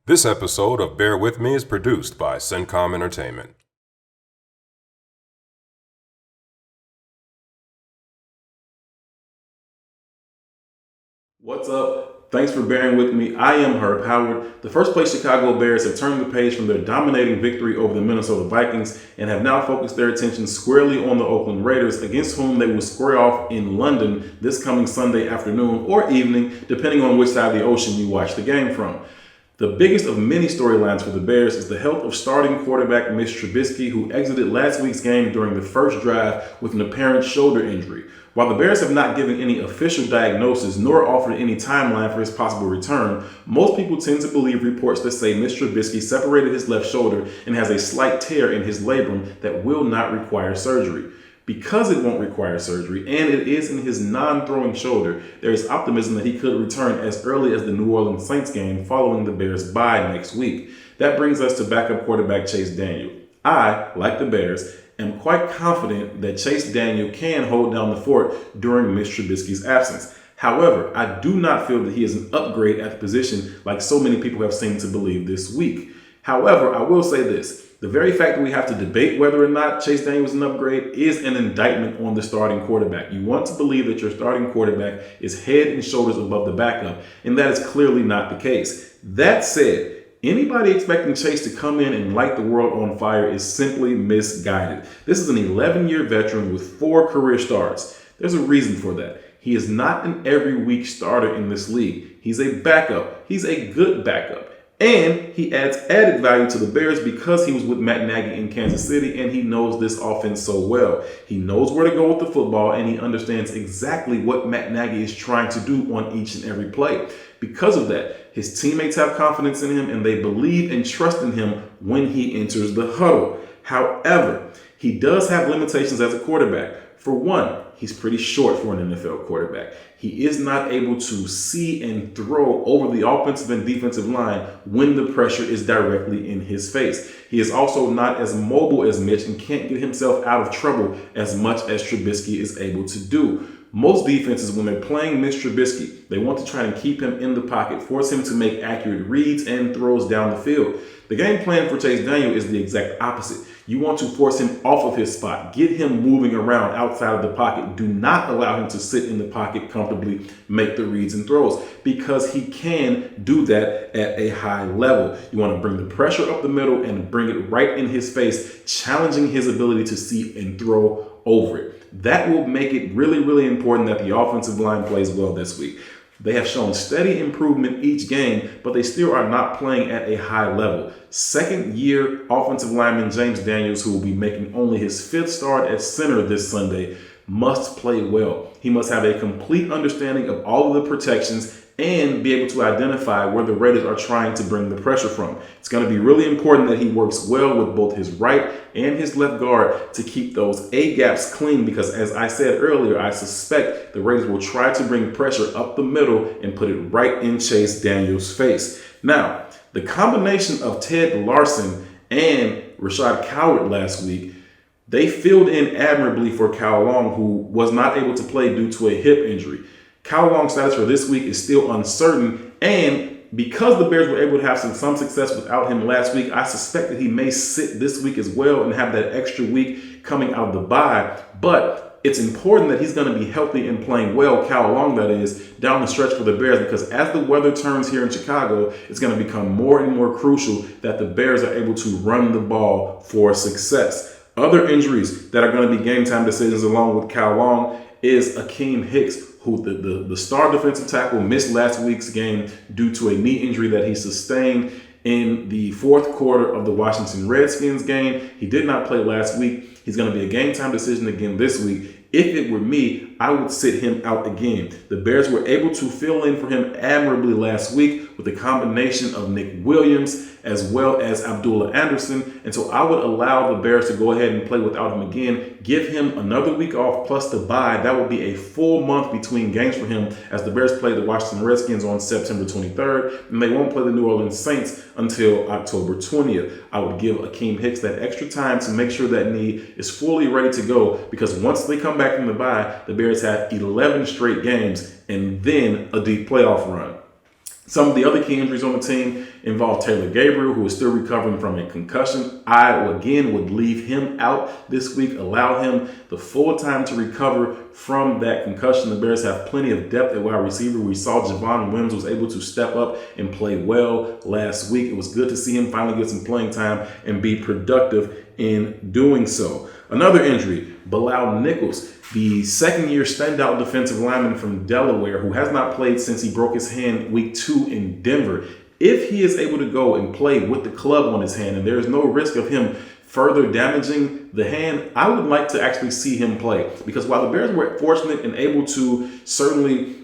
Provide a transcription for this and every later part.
This episode of Bear With Me is produced by CENTCOM Entertainment. What's up? Thanks for bearing with me. I am Herb Howard. The first place Chicago Bears have turned the page from their dominating victory over the Minnesota Vikings and have now focused their attention squarely on the Oakland Raiders, against whom they will square off in London this coming Sunday afternoon or evening, depending on which side of the ocean you watch the game from. The biggest of many storylines for the Bears is the health of starting quarterback Mitch Trubisky, who exited last week's game during the first drive with an apparent shoulder injury. While the Bears have not given any official diagnosis nor offered any timeline for his possible return, most people tend to believe reports that say Mitch Trubisky separated his left shoulder and has a slight tear in his labrum that will not require surgery. Because it won't require surgery and it is in his non-throwing shoulder, there is optimism that he could return as early as the New Orleans Saints game following the Bears' bye next week. That brings us to backup quarterback Chase Daniel. I, like the Bears, am quite confident that Chase Daniel can hold down the fort during Mitch Trubisky's absence. However, I do not feel that he is an upgrade at the position like so many people have seemed to believe this week. However, I will say this. The very fact that we have to debate whether or not Chase Daniel is an upgrade is an indictment on the starting quarterback. You want to believe that your starting quarterback is head and shoulders above the backup, and that is clearly not the case. That said, anybody expecting Chase to come in and light the world on fire is simply misguided. This is an 11-year veteran with 4 career starts. There's a reason for that. He is not an every week starter in this league. He's a backup. He's a good backup. And he adds added value to the Bears because he was with Matt Nagy in Kansas City and he knows this offense so well. He knows where to go with the football and he understands exactly what Matt Nagy is trying to do on each and every play. Because of that, his teammates have confidence in him and they believe and trust in him when he enters the huddle. However, he does have limitations as a quarterback. For one, he's pretty short for an NFL quarterback. He is not able to see and throw over the offensive and defensive line when the pressure is directly in his face. He is also not as mobile as Mitch and can't get himself out of trouble as much as Trubisky is able to do. Most defenses, when they're playing Mitch Trubisky, they want to try and keep him in the pocket, force him to make accurate reads and throws down the field. The game plan for Chase Daniel is the exact opposite. You want to force him off of his spot, get him moving around outside of the pocket. Do not allow him to sit in the pocket comfortably, make the reads and throws, because he can do that at a high level. You want to bring the pressure up the middle and bring it right in his face, challenging his ability to see and throw over it. That will make it really, really important that the offensive line plays well this week. They have shown steady improvement each game, but they still are not playing at a high level. Second-year offensive lineman James Daniels, who will be making only his 5th start at center this Sunday, must play well. He must have a complete understanding of all of the protections and be able to identify where the Raiders are trying to bring the pressure from. It's going to be really important that he works well with both his right and his left guard to keep those A-gaps clean because, as I said earlier, I suspect the Raiders will try to bring pressure up the middle and put it right in Chase Daniel's face. Now, the combination of Ted Larson and Rashad Coward last week, they filled in admirably for Kyle Long, who was not able to play due to a hip injury. Kyle Long's status for this week is still uncertain, and because the Bears were able to have some success without him last week, I suspect that he may sit this week as well and have that extra week coming out of the bye. But it's important that he's going to be healthy and playing well, Kyle Long that is, down the stretch for the Bears, because as the weather turns here in Chicago, it's going to become more and more crucial that the Bears are able to run the ball for success. Other injuries that are going to be game time decisions along with Kyle Long is Akeem Hicks, who the star defensive tackle missed last week's game due to a knee injury that he sustained in the 4th quarter of the Washington Redskins game. He did not play last week. He's going to be a game time decision again this week. If it were me, I would sit him out again. The Bears were able to fill in for him admirably last week with a combination of Nick Williams as well as Abdullah Anderson. And so I would allow the Bears to go ahead and play without him again. Give him another week off plus the bye. That would be a full month between games for him as the Bears play the Washington Redskins on September 23rd. And they won't play the New Orleans Saints until October 20th. I would give Akeem Hicks that extra time to make sure that knee is fully ready to go, because once they come back from the bye, the Bears have 11 straight games and then a deep playoff run. Some of the other key injuries on the team involve Taylor Gabriel, who is still recovering from a concussion. I, again, would leave him out this week, allow him the full time to recover from that concussion. The Bears have plenty of depth at wide receiver. We saw Javon Wims was able to step up and play well last week. It was good to see him finally get some playing time and be productive in doing so. Another injury, Bilal Nichols, the second-year standout defensive lineman from Delaware, who has not played since he broke his hand week 2 in Denver. If he is able to go and play with the club on his hand and there is no risk of him further damaging the hand, I would like to actually see him play, because while the Bears were fortunate and able to certainly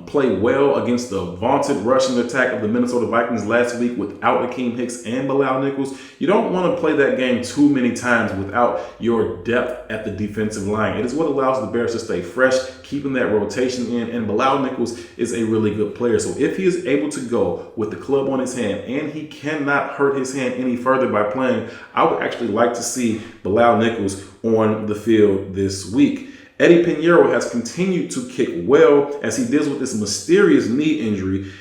play well against the vaunted rushing attack of the Minnesota Vikings last week without Akeem Hicks and Bilal Nichols, you don't want to play that game too many times without your depth at the defensive line. It is what allows the Bears to stay fresh, keeping that rotation in, and Bilal Nichols is a really good player. So if he is able to go with the club on his hand and he cannot hurt his hand any further by playing, I would actually like to see Bilal Nichols on the field this week. Eddie Pinheiro has continued to kick well as he deals with this mysterious knee injury,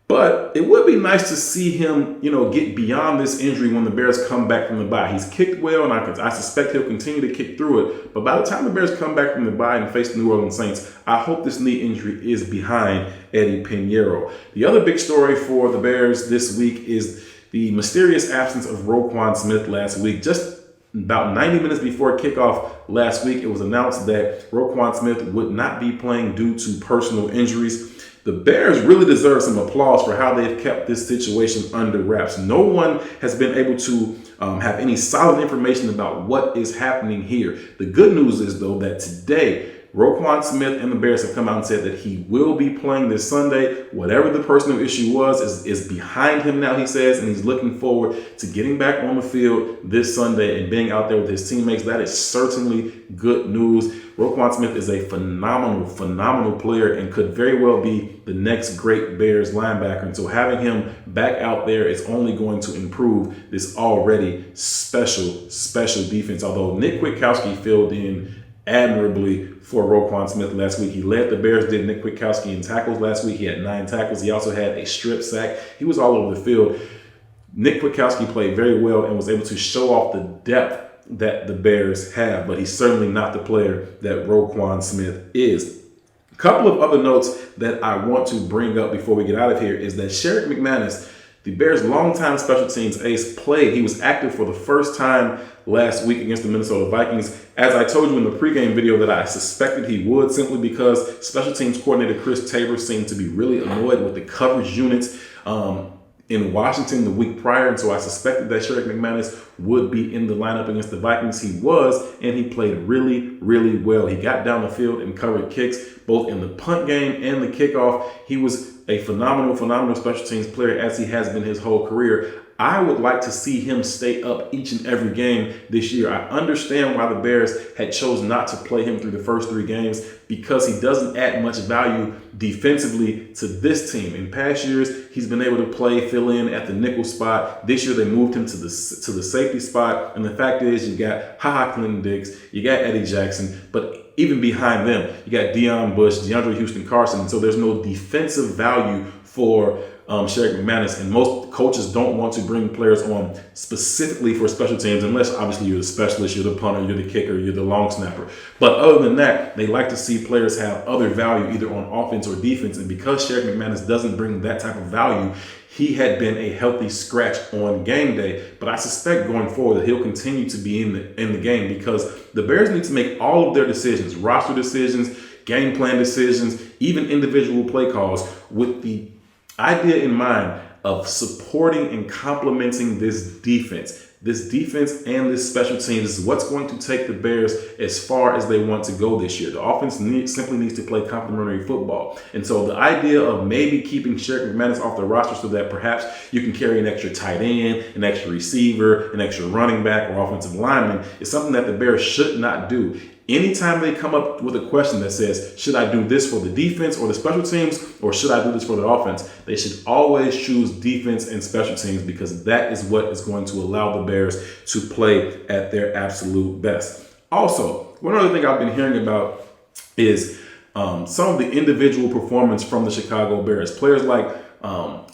but it would be nice to see him, get beyond this injury when the Bears come back from the bye. He's kicked well, and I suspect he'll continue to kick through it. But by the time the Bears come back from the bye and face the New Orleans Saints, I hope this knee injury is behind Eddie Pinheiro. The other big story for the Bears this week is the mysterious absence of Roquan Smith last week. Just about 90 minutes before kickoff last week, it was announced that Roquan Smith would not be playing due to personal injuries. The Bears really deserve some applause for how they've kept this situation under wraps. No one has been able to have any solid information about what is happening here. The good news is, though, that today, Roquan Smith and the Bears have come out and said that he will be playing this Sunday. Whatever the personal issue was is behind him now, he says, and he's looking forward to getting back on the field this Sunday and being out there with his teammates. That is certainly good news. Roquan Smith is a phenomenal player and could very well be the next great Bears linebacker. And so having him back out there is only going to improve this already special defense. Although Nick Kwiatkowski filled in admirably for Roquan Smith last week. He led the Bears, did Nick Kwiatkowski in tackles last week. He had 9 tackles. He also had a strip sack. He was all over the field. Nick Kwiatkowski played very well and was able to show off the depth that the Bears have, but he's certainly not the player that Roquan Smith is. A couple of other notes that I want to bring up before we get out of here is that Sharon McManus, the Bears' longtime special teams ace, played. He was active for the first time last week against the Minnesota Vikings. As I told you in the pregame video that I suspected he would, simply because special teams coordinator Chris Tabor seemed to be really annoyed with the coverage units in Washington the week prior, and so I suspected that Sharon McManus would be in the lineup against the Vikings. He was, and he played really well. He got down the field and covered kicks, both in the punt game and the kickoff. He was a phenomenal special teams player, as he has been his whole career. I would like to see him stay up each and every game this year. I understand why the Bears had chosen not to play him through the first 3 games, because he doesn't add much value defensively to this team. In past years, he's been able to fill in at the nickel spot. This year, they moved him to the safety spot. And the fact is, you got Clinton Dix, you got Eddie Jackson, but even behind them, you got Deion Bush, DeAndre Houston Carson. And so there's no defensive value for Sharon McManus, and most coaches don't want to bring players on specifically for special teams unless obviously you're the specialist, you're the punter, you're the kicker, you're the long snapper. But other than that, they like to see players have other value either on offense or defense. And because Sharon McManus doesn't bring that type of value, he had been a healthy scratch on game day. But I suspect going forward that he'll continue to be in the game, because the Bears need to make all of their decisions, roster decisions, game plan decisions, even individual play calls, with the idea in mind of supporting and complementing this defense. This defense and this special teams is what's going to take the Bears as far as they want to go this year. The offense simply needs to play complementary football. And so the idea of maybe keeping Sharon McManus off the roster so that perhaps you can carry an extra tight end, an extra receiver, an extra running back, or offensive lineman is something that the Bears should not do. Anytime they come up with a question that says, should I do this for the defense or the special teams, or should I do this for the offense, they should always choose defense and special teams, because that is what is going to allow the Bears to play at their absolute best. Also, one other thing I've been hearing about is some of the individual performance from the Chicago Bears. Players like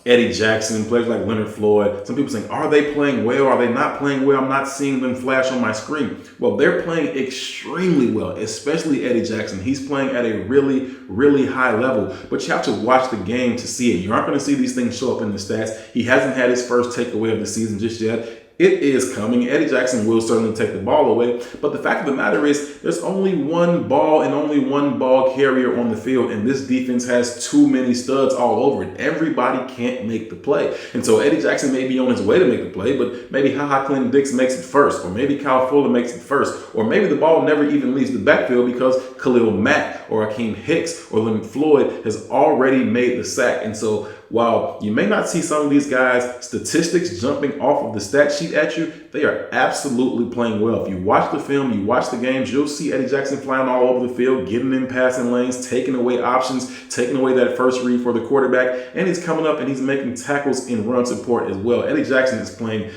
Eddie Jackson, players like Leonard Floyd. Some people saying, are they playing well? Are they not playing well? I'm not seeing them flash on my screen. Well, they're playing extremely well, especially Eddie Jackson. He's playing at a really, really high level, but you have to watch the game to see it. You aren't going to see these things show up in the stats. He hasn't had his first takeaway of the season just yet. It is coming. Eddie Jackson will certainly take the ball away. But the fact of the matter is, there's only one ball and only one ball carrier on the field. And this defense has too many studs all over it. Everybody can't make the play. And so Eddie Jackson may be on his way to make the play, but maybe HaHa Clinton-Dix makes it first. Or maybe Kyle Fuller makes it first. Or maybe the ball never even leaves the backfield because Khalil Mack or Akeem Hicks or Leonard Floyd has already made the sack. And so while you may not see some of these guys' statistics jumping off of the stat sheet at you, they are absolutely playing well. If you watch the film, you watch the games, you'll see Eddie Jackson flying all over the field, getting in passing lanes, taking away options, taking away that first read for the quarterback, and he's coming up and he's making tackles in run support as well. Eddie Jackson is playing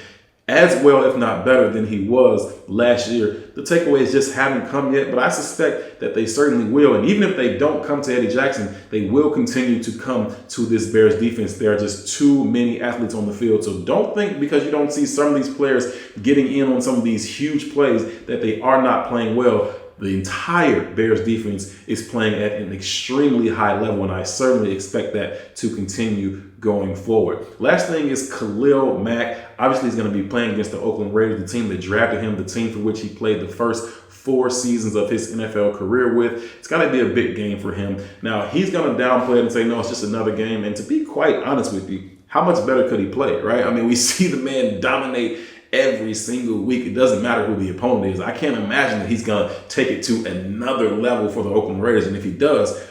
as well, if not better, than he was last year. The takeaways just haven't come yet, but I suspect that they certainly will. And even if they don't come to Eddie Jackson, they will continue to come to this Bears defense. There are just too many athletes on the field. So don't think because you don't see some of these players getting in on some of these huge plays that they are not playing well. The entire Bears defense is playing at an extremely high level, and I certainly expect that to continue going forward. Last thing is Khalil Mack. Obviously, he's going to be playing against the Oakland Raiders, the team that drafted him, the team for which he played the first 4 seasons of his NFL career with. It's got to be a big game for him. Now, he's going to downplay it and say, no, it's just another game. And to be quite honest with you, how much better could he play, right? I mean, we see the man dominate every single week. It doesn't matter who the opponent is. I can't imagine that he's going to take it to another level for the Oakland Raiders. And if he does,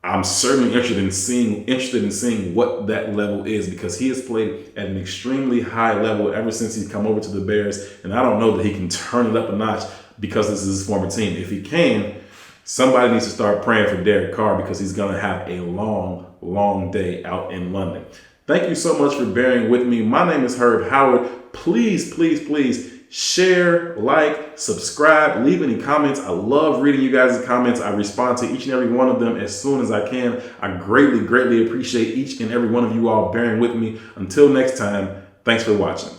I'm certainly interested in seeing what that level is, because he has played at an extremely high level ever since he's come over to the Bears. And I don't know that he can turn it up a notch because this is his former team. If he can, somebody needs to start praying for Derek Carr, because he's going to have a long, long day out in London. Thank you so much for bearing with me. My name is Herb Howard. Please, please, please share, like, subscribe, leave any comments. I love reading you guys' comments. I respond to each and every one of them as soon as I can. I greatly, greatly appreciate each and every one of you all bearing with me. Until next time, thanks for watching.